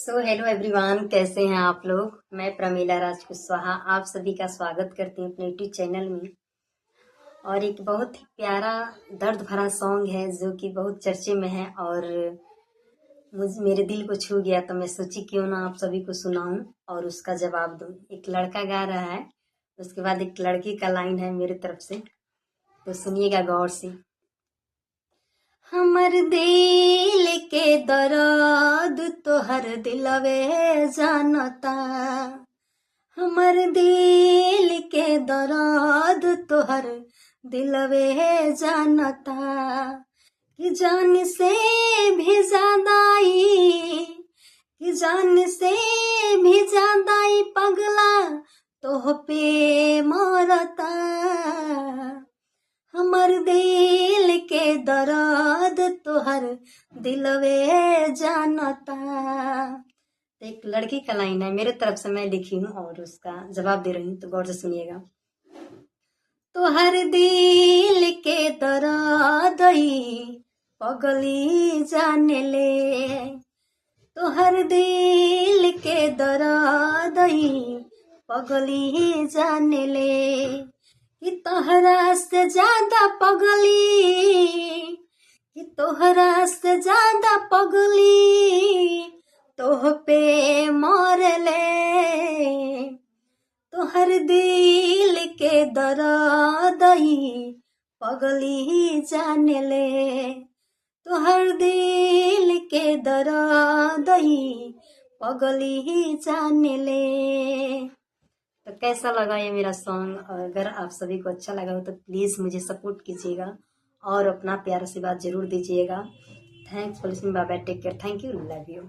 Hello everyone, कैसे हैं आप लोग। मैं प्रमीला राज कुशवाहा आप सभी का स्वागत करती हूँ अपने यूट्यूब चैनल में। और एक बहुत ही प्यारा दर्द भरा सॉन्ग है जो कि बहुत चर्चे में है और मेरे दिल को छू गया, तो मैं सोची क्यों ना आप सभी को सुनाऊं और उसका जवाब दूं। एक लड़का गा रहा है, उसके बाद एक लड़की का लाइन है मेरी तरफ से, तो सुनिएगा गौर से। हमर दिल के दर्द तोहर दिलवे जानता, हमर दिल के दर्द तोहर दिलवे जानता, कि जान से भी ज्यादा कि जान से भी ज्यादा पगला तोह पे मरता, हमर दिल के दर्द तोहर दिलवे जानता। तो एक लड़की का लाइन है मेरे तरफ से, मैं लिखी हूँ और उसका जवाब दे रही हूँ, तो गौर से सुनिएगा। तोहर दिल के दर्द पगली जाने ले, तोहर दिल के दर्द पगली जाने ले, कि तोहरा से ज्यादा पगली, कि तोहरा से ज्यादा पगली तोह पे मरले, तोहर दिल के दर्द पगली जाने ले, तोहर दिल के दर्द पगली जाने ले। तो कैसा लगा ये मेरा सॉन्ग, और अगर आप सभी को अच्छा लगा हो तो प्लीज़ मुझे सपोर्ट कीजिएगा और अपना प्यार से बात जरूर दीजिएगा। Thanks for listening, bye bye, take care, thank you, love you.